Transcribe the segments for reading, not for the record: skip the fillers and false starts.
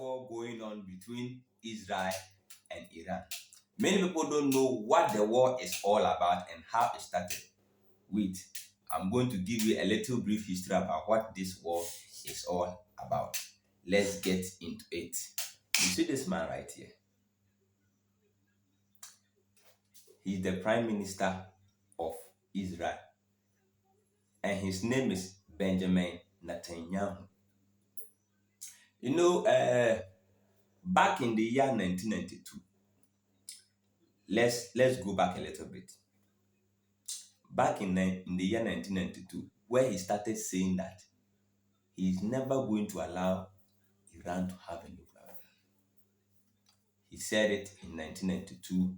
war going on between Israel and Iran. Many people don't know what the war is all about and how it started. Wait, I'm going to give you a little brief history about what this war is all about. Let's get into it. You see this man right here? He's the Prime Minister of Israel, and his name is Benjamin Netanyahu. You know, back in the year 1992, let's go back a little bit. Back in the year 1992, where he started saying that he's never going to allow Iran to have a nuclear weapon. He said it in 1992.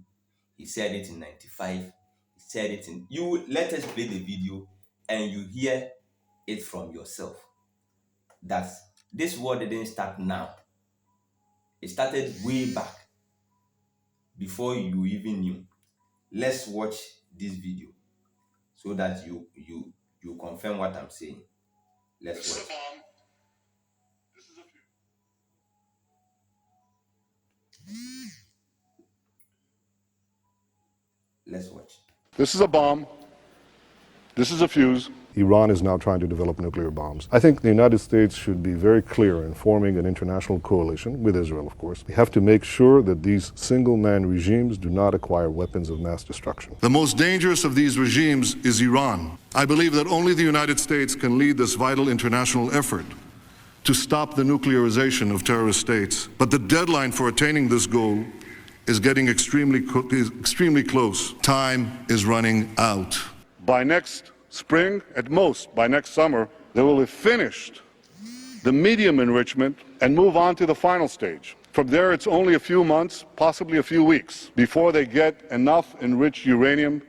He said it in 95. He said it in... Let us play the video and you hear it from yourself. That this war didn't start now. It started way back before you even knew. Let's watch this video so that you confirm what I'm saying. Let's watch. Let's watch. This is a bomb. This is a fuse. Iran is now trying to develop nuclear bombs. I think the United States should be very clear in forming an international coalition, with Israel, of course. We have to make sure that these single-man regimes do not acquire weapons of mass destruction. The most dangerous of these regimes is Iran. I believe that only the United States can lead this vital international effort to stop the nuclearization of terrorist states. But the deadline for attaining this goal is getting extremely close. Time is running out. By next spring, at most, by next summer, they will have finished the medium enrichment and move on to the final stage. From there, it's only a few months, possibly a few weeks, before they get enough enriched uranium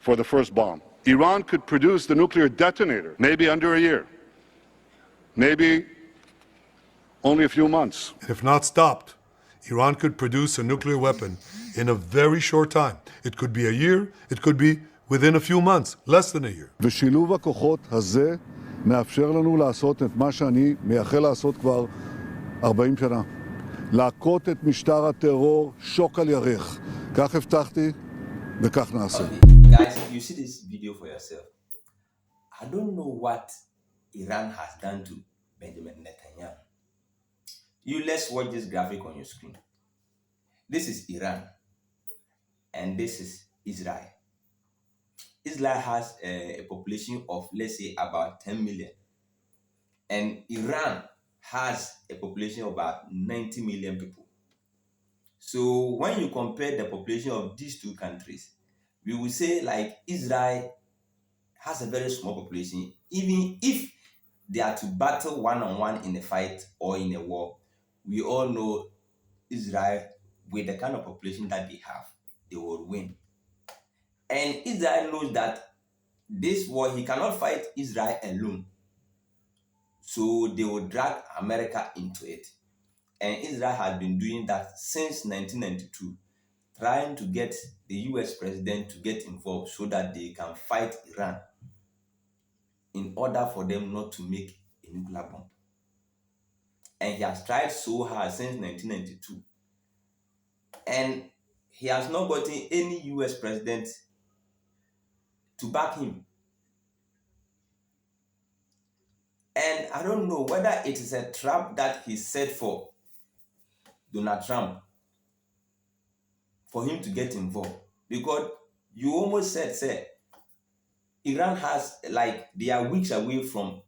for the first bomb. Iran could produce the nuclear detonator, maybe under a year, maybe only a few months. If not stopped, Iran could produce a nuclear weapon in a very short time. It could be a year, it could be within a few months, less than a year. ושילוב הכוחות הזה מאפשר לנו לעשות את מה שאני מייחל לעשות כבר 40 שנה. להכות את משטר הטרור שוק על ירך. כך הבטחתי וכך נעשה. Guys, you see this video for yourself. I don't know what Iran has done to Benjamin Netanyahu. Let's watch this graphic on your screen. This is Iran, and this is Israel. Israel has a population of, let's say, about 10 million. And Iran has a population of about 90 million people. So when you compare the population of these two countries, we will say like Israel has a very small population. Even if they are to battle one-on-one in a fight or in a war, we all know Israel, with the kind of population that they have, they will win. And Israel knows that this war, he cannot fight Israel alone. So they will drag America into it. And Israel has been doing that since 1992, trying to get the US president to get involved so that they can fight Iran in order for them not to make a nuclear bomb. And he has tried so hard since 1992. And he has not gotten any US president to back him. And I don't know whether it is a trap that he set for Donald Trump for him to get involved. Because you almost said, say, Iran has, like, they are weeks away from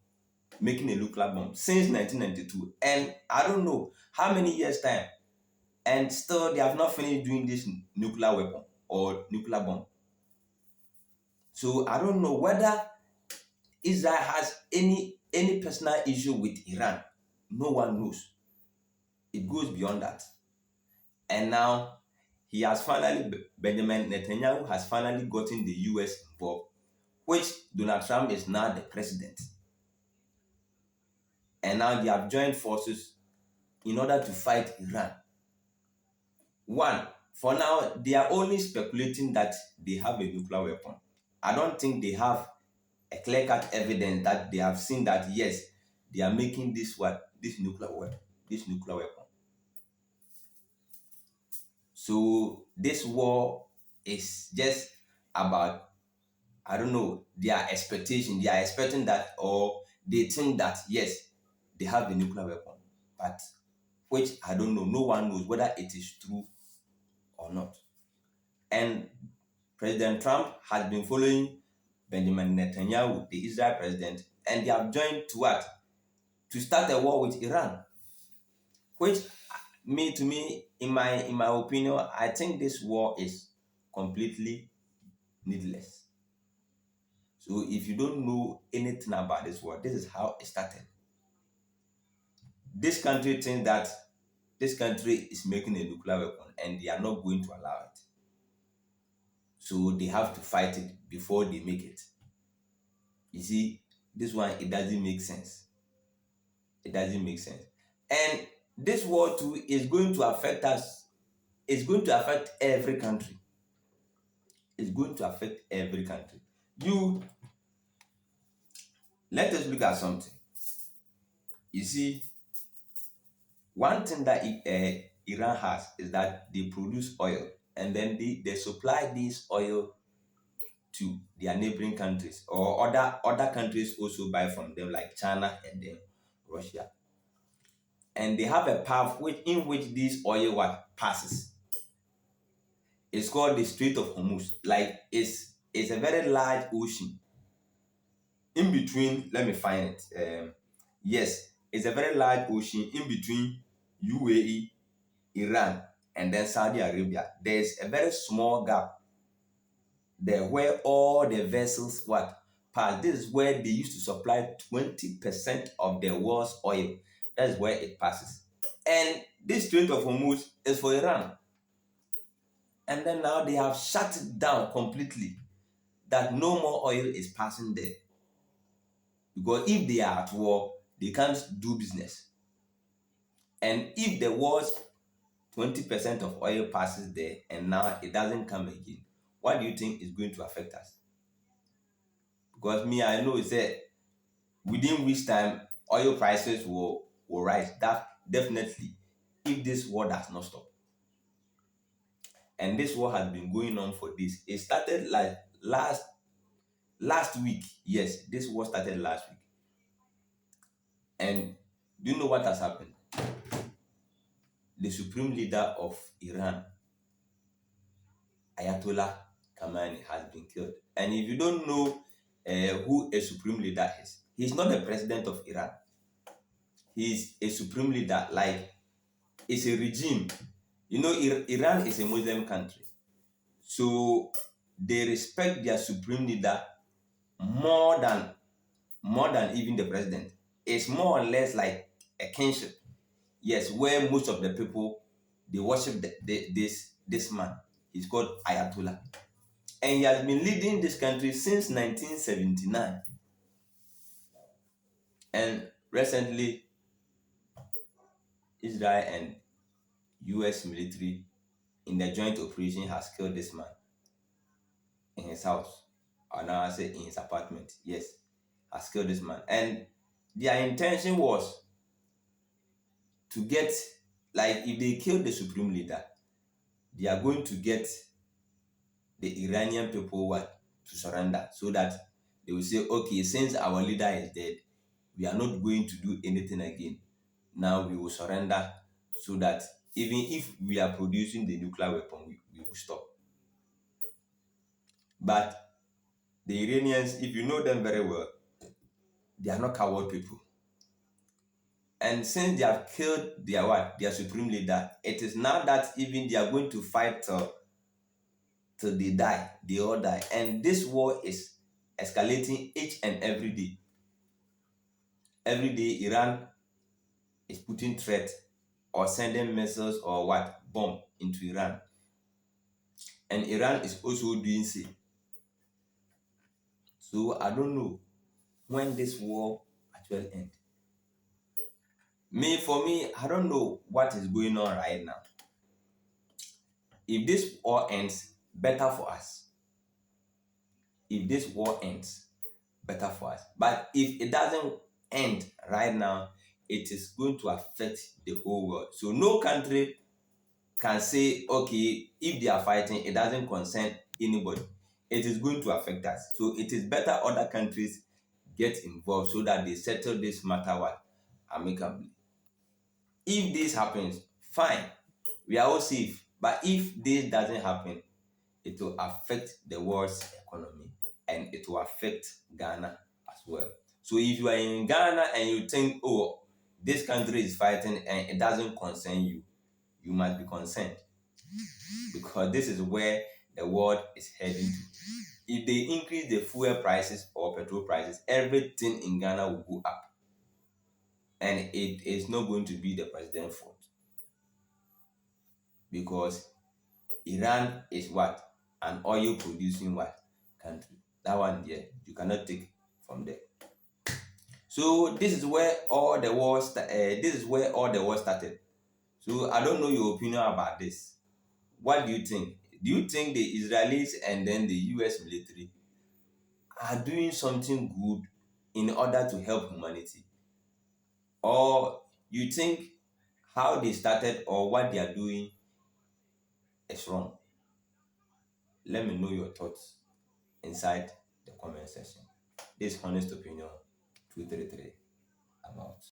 making a nuclear bomb since 1992. And I don't know how many years' time. And still, they have not finished doing this nuclear weapon or nuclear bomb. So I don't know whether Israel has any personal issue with Iran. No one knows. It goes beyond that. And now Benjamin Netanyahu has finally gotten the US involved, which Donald Trump is now the president. And now they have joined forces in order to fight Iran. One, for now, they are only speculating that they have a nuclear weapon. I don't think they have a clear-cut evidence that they have seen that, yes, they are making this nuclear weapon. this nuclear weapon. So this war is just about, I don't know, their expectation. They are expecting that, or they think that, yes, they have the nuclear weapon. But which I don't know. No one knows whether it is true or not. And President Trump has been following Benjamin Netanyahu, the Israel president, and they have joined to what? To start a war with Iran. Which, to me, in my opinion, I think this war is completely needless. So if you don't know anything about this war, this is how it started. This country thinks that this country is making a nuclear weapon and they are not going to allow it. So they have to fight it before they make it. You see, this one, it doesn't make sense. It doesn't make sense. And this war too is going to affect us. It's going to affect every country. It's going to affect every country. Let us look at something. You see, one thing that Iran has is that they produce oil, and then they supply this oil to their neighboring countries, or other countries also buy from them, like China and then Russia. And they have a path in which this oil passes. It's called the Strait of Hormuz. Like it's a very large ocean. In between, let me find it. Yes, it's a very large ocean in between UAE, Iran, and then Saudi Arabia. There's a very small gap there where all the vessels pass. This is where they used to supply 20% of the world's oil. That is where it passes. And this Strait of Hormuz is for Iran. And then now they have shut it down completely, that no more oil is passing there. Because if they are at war, they can't do business. And if the world's 20% of oil passes there and now it doesn't come again, what do you think is going to affect us? Because I know it's that within which time oil prices will rise. That definitely, if this war does not stop. And this war has been going on for this. It started like last week. Yes, this war started last week. And do you know what has happened? The supreme leader of Iran, Ayatollah Khamenei, has been killed. And if you don't know who a supreme leader is, he's not the president of Iran. He's a supreme leader, like it's a regime. You know, Iran is a Muslim country. So they respect their supreme leader more than even the president. It's more or less like a kinship. Yes, where most of the people, they worship this man. He's called Ayatollah. And he has been leading this country since 1979. And recently, Israel and US military in the joint operation has killed this man in his house. Or now I say in his apartment. Yes, has killed this man. And their intention was to get, like, if they kill the supreme leader, they are going to get the Iranian people to surrender, so that they will say, okay, since our leader is dead, we are not going to do anything again. Now we will surrender, so that even if we are producing the nuclear weapon, we will stop. But the Iranians, if you know them very well, they are not coward people. And since they have killed their supreme leader, it is now that even they are going to fight till they die. They all die. And this war is escalating each and every day. Every day, Iran is putting threat or sending missiles or bomb into Iran. And Iran is also doing same. So I don't know when this war actually ends. For me, I don't know what is going on right now. If this war ends, better for us. If this war ends, better for us. But if it doesn't end right now, it is going to affect the whole world. So no country can say, okay, if they are fighting, it doesn't concern anybody. It is going to affect us. So it is better other countries get involved so that they settle this matter what amicably. If this happens, fine, we are all safe. But if this doesn't happen, it will affect the world's economy and it will affect Ghana as well. So if you are in Ghana and you think, oh, this country is fighting and it doesn't concern you, you must be concerned because this is where the world is heading to. If they increase the fuel prices or petrol prices, everything in Ghana will go up. And it is not going to be the president's fault. Because Iran is what? An oil producing what? Country. That one there, you cannot take from there. So this is where all the war started. So I don't know your opinion about this. What do you think? Do you think the Israelis and then the US military are doing something good in order to help humanity? Or you think how they started or what they are doing is wrong? Let me know your thoughts inside the comment section. This honest opinion 233 about